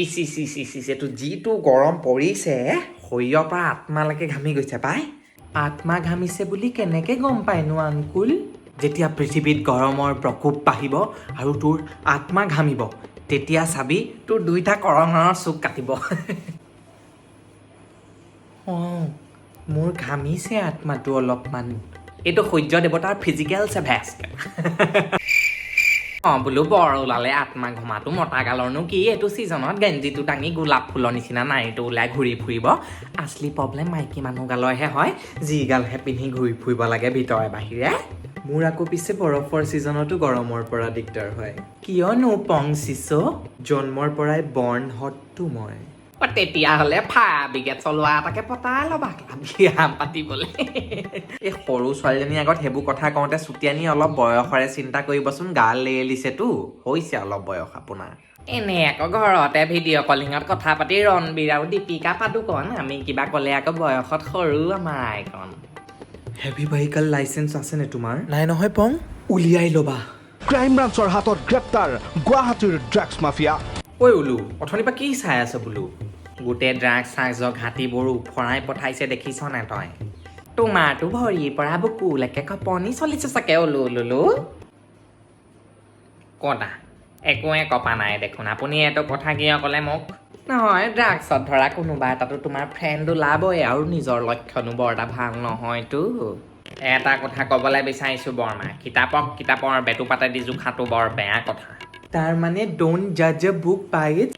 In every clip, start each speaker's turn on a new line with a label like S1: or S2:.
S1: এইটো যিটো গৰম পৰিছে শৰীৰৰ পৰা আত্মালৈকে ঘামি গৈছে পাই আত্মা ঘামিছে বুলি কেনেকে গম পায়নো আংকুল যেতিয়া পৃথিৱীত গৰমৰ প্ৰকোপ বাঢ়িব আৰু তোৰ আত্মা ঘামিব তেতিয়া চাবি তোৰ দুইটা কৰঙৰ চুক কাটিব মোৰ ঘামিছে আত্মাটো অলপমান এইটো সূৰ্য দেৱতাৰ ফিজিকেল চেভেষ্ট বোলো বৰ ওলালে আত্মা ঘমাটো মতা গালৰনো কি এইটো ছিজনত গেঞ্জিটো দাঙি গোলাপ ফুলৰ নিচিনা নাৰীটো ওলাই ঘূৰি ফুৰিব আচলি প্ৰব্লেম মাইকী মানুহ গালৰহে হয় যি গালহে পিন্ধি ঘূৰি ফুৰিব লাগে ভিতৰে বাহিৰে মোৰ আকৌ পিছে বৰফৰ ছিজনতো গৰমৰ পৰা দিগদাৰ হয় কিয়নো পং চিছো জন্মৰ পৰাই বৰ্ণ হতটো মই তেতিয়াহ'লে ফায়াৰ ব্ৰিগেড চলোৱা এটাকে পতাই ল'বা বিয়া পাতিবলৈ এই সৰু ছোৱালীজনীৰ আগত সেইবোৰ কথা কওঁতে চুটিয়ানী অলপ বয়সৰে চিন্তা কৰিবচোন গা লেলিছেতো হৈছে অলপ বয়স আপোনাৰ এনে আকৌ ঘৰতে ভিডিঅ' কলিঙত কথা পাতি ৰণবীৰ আৰু দীপিকা পাডুকন আমি কিবা ক'লে আকৌ বয়সত সৰু আমাৰ আইকন হেভি ভেহিকল লাইচেন্স আছেনে তোমাৰ নাই নহয় পং উলিয়াই ল'বা
S2: ক্ৰাইম ব্ৰাঞ্চৰ হাতত গ্ৰেপ্তাৰ গুৱাহাটীৰ ড্ৰাগছ মাফিয়া
S1: ঐ উলু অথনিৰ পৰা কি চাই আছ বোলো গোটেই ড্ৰাগছ চাগজক হাতীবোৰ উফৰাই পঠাইছে দেখিছ নে তই তোমাৰতো ভৰিৰ পৰা বুকুলৈকে কপনি চলিছে চাগে ওলো কটা একোৱে কপা নাই দেখোন আপুনি এইটো কথা কিয় ক'লে মোক নহয় ড্ৰাগছত ধৰা কোনোবা এটাতো তোমাৰ ফ্ৰেণ্ড ওলাবই আৰু নিজৰ লক্ষণো বৰ এটা ভাল নহয়তো এটা কথা ক'বলৈ বিচাৰিছোঁ বৰমা কিতাপৰ বেটুপাতে দি জোখাটো বৰ বেয়া কথা তাৰ মানে ডোন্ট জাজ এ বুক বাই ইট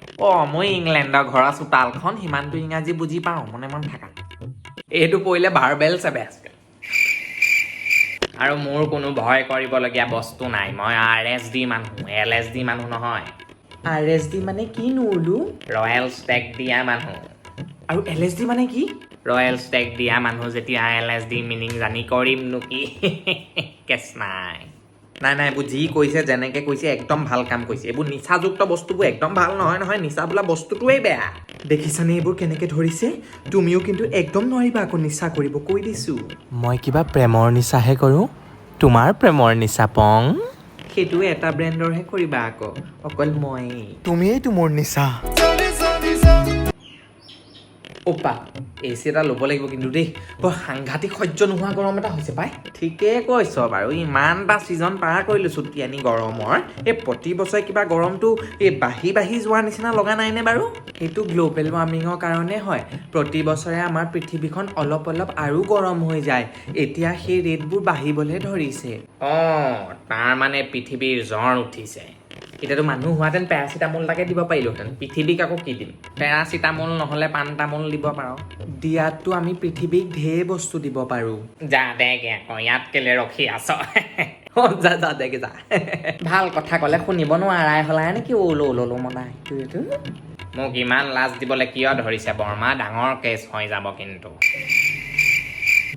S1: মই ইংলেণ্ডৰ ঘৰৰ চোতালখন সিমানটো ইংৰাজী বুজি পাওঁ মনে থাকা এইটো পৰিলে ভাৰ্বেল চেবেষ্ট আৰু মোৰ কোনো ভয় কৰিবলগীয়া বস্তু নাই মই RSD মানুহ LSD মানুহ নহয় RSD মানে কি নুলো ৰয়েল ষ্টেক দিয়া মানুহ আৰু LSD মানে কি ৰয়েল ষ্টেক দিয়া মানুহ যেতিয়া LSD মিনিং জানি কৰিমনো কি কেছ নাই এইবোৰ যি কৈছে যেনেকে কৈছে একদম ভাল কাম কৈছে এইবোৰ নিচাযুক্ত বস্তুবোৰ একদম ভাল নহয় নিচা বোলা বস্তুটোৱেই বেয়া দেখিছানে এইবোৰ কেনেকে ধৰিছে তুমিও কিন্তু একদম নোৱাৰিবা আকৌ নিচা কৰিব কৈ দিছো মই কিবা প্ৰেমৰ নিচাহে কৰোঁ তোমাৰ প্ৰেমৰ নিচা পং সেইটো এটা ব্ৰেণ্ডৰহে কৰিবা আকৌ অকল মই তুমিয়েইতো মোৰ নিচা ওপা AC এটা ল'ব লাগিব কিন্তু দেই বৰ সাংঘাতিক সহ্য নোহোৱা গৰম এটা হৈছে পাই ঠিকেই কৈছ বাৰু ইমানটা ছিজন পাৰ কৰিলোঁ চুটিয়ানী গৰমৰ এই প্ৰতি বছৰে কিবা গৰমটো এই বাঢ়ি যোৱাৰ নিচিনা লগা নাইনে বাৰু সেইটো গ্ল'বেল ৱাৰ্মিঙৰ কাৰণে হয় প্ৰতি বছৰে আমাৰ পৃথিৱীখন অলপ আৰু গৰম হৈ যায় এতিয়া সেই ৰেটবোৰ বাঢ়িবলৈ ধৰিছে তাৰ মানে পৃথিৱীৰ জ্বৰ উঠিছে এতিয়াতো মানুহ হোৱাহেঁতেন পেৰাচিটামল এটাকে দিব পাৰিলোহেঁতেন পৃথিৱীক আকৌ কি দিম পেৰাচিটামল নহ'লে পানটামল দিব পাৰোঁ দিয়াততো আমি পৃথিৱীক ঢেৰ বস্তু দিব পাৰোঁ যা দেগে আকৌ ইয়াত কেলে ৰখি আছ যা দেগে যা ভাল কথা ক'লে শুনিব নোৱাৰাই হলাই নেকি ওলো মনাই মোক ইমান লাজ দিবলৈ কিয় ধৰিছে বৰ্মা ডাঙৰ কেছ হৈ যাব কিন্তু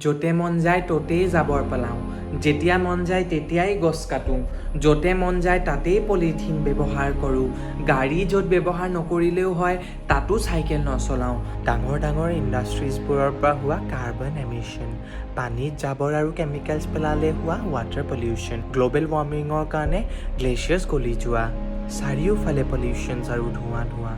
S1: য'তে মন যায় ত'তেই জাবৰ পেলাওঁ যেতিয়া মন যায় তেতিয়াই গছ কাটোঁ য'তে মন যায় তাতেই পলিথিন ব্যৱহাৰ কৰোঁ গাড়ী য'ত ব্যৱহাৰ নকৰিলেও হয় তাতো চাইকেল নচলাওঁ ডাঙৰ ইণ্ডাষ্ট্ৰিজবোৰৰ পৰা হোৱা কাৰ্বন এমিশ্যন পানীত জাবৰ আৰু কেমিকেলছ পেলালে হোৱা ৱাটাৰ পলিউশ্যন গ্ল'বেল ৱাৰ্মিঙৰ কাৰণে গ্লেচিয়াৰ্ছ গলি যোৱা চাৰিওফালে পলিউশ্যনছ আৰু ধোঁৱা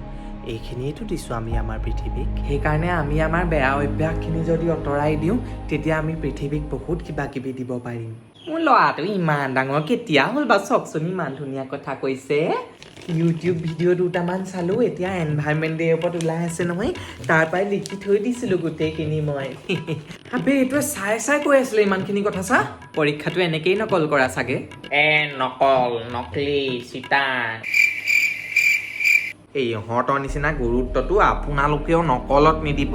S1: এইখিনিয়েতো দিছোঁ আমি আমাৰ পৃথিৱীক সেইকাৰণে আমি আমাৰ বেয়া অভ্যাসখিনি যদি আঁতৰাই দিওঁ তেতিয়া আমি পৃথিৱীক বহুত কিবা কিবি দিব পাৰিম মোৰ ল'ৰাটো ইমান ডাঙৰ কেতিয়া হ'ল বা চাওকচোন ইমান ধুনীয়া কথা কৈছে ইউটিউব ভিডিঅ' দুটামান চালোঁ এতিয়া এনভাইৰমেণ্ট ডেৰ ওপৰত ওলাই আছে নহয় তাৰ পৰাই লিখি থৈ দিছিলোঁ গোটেইখিনি মই আবে এইটোৱে চাই কৈ আছিলে ইমানখিনি কথা চা পৰীক্ষাটো এনেকেই নকল কৰা চাগে নকলি চিটাৰ এই ইহঁতৰ নিচিনা গুৰুত্বটো আপোনালোকেও নকলত নিদিব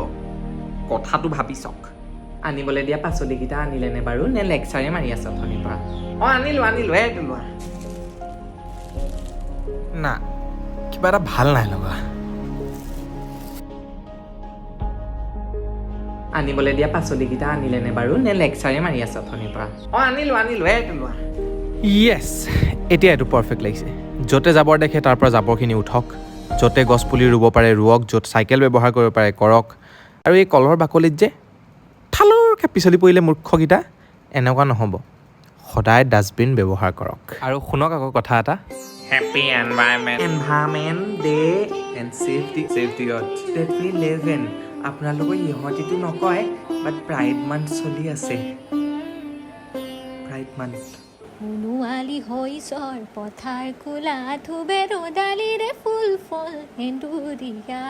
S1: কথাটো ভাবি চাওক আনিবলৈ দিয়া পাচলিকেইটা আনিলেনে বাৰু নে লেকচাৰে মাৰি আছে অথনিৰ পৰা আনিলোঁ এইটো লোৱা না কিবা এটা ভাল নাই লগা আনিবলৈ দিয়া পাচলিকেইটা আনিলেনে বাৰু নে লেকচাৰে মাৰি আছে অথনিৰ পৰা আনিলোঁ এইটো লোৱা য়েছ এতিয়া এইটো পাৰফেক্ট লাগিছে য'তে জাবৰ দেখে তাৰ পৰা জাবৰখিনি উঠক য'তে গছপুলি ৰুব পাৰে ৰুৱক য'ত চাইকেল ব্যৱহাৰ কৰিব পাৰে কৰক আৰু এই কলৰ বাকলিত যে থালৰকৈ পিছলি পৰিলে মূৰ্খকেইটা এনেকুৱা নহ'ব সদায় ডাষ্টবিন ব্যৱহাৰ কৰক আৰু শুনক আকৌ কথা এটা happy environment day and save the earth date we live in. আপোনালোকৰ ইহঁতিটো নকয়, বাট প্ৰাইড মান্থ চলি আছে। Pride month.
S3: সোণোৱালী শইচৰ পথাৰ কোলা ধুবে ৰ'দালিৰে ফুল ফল সেন্দুৰীয়া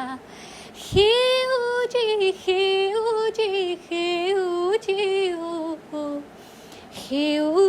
S3: সেউজী সেউজী সেউজী সেউজী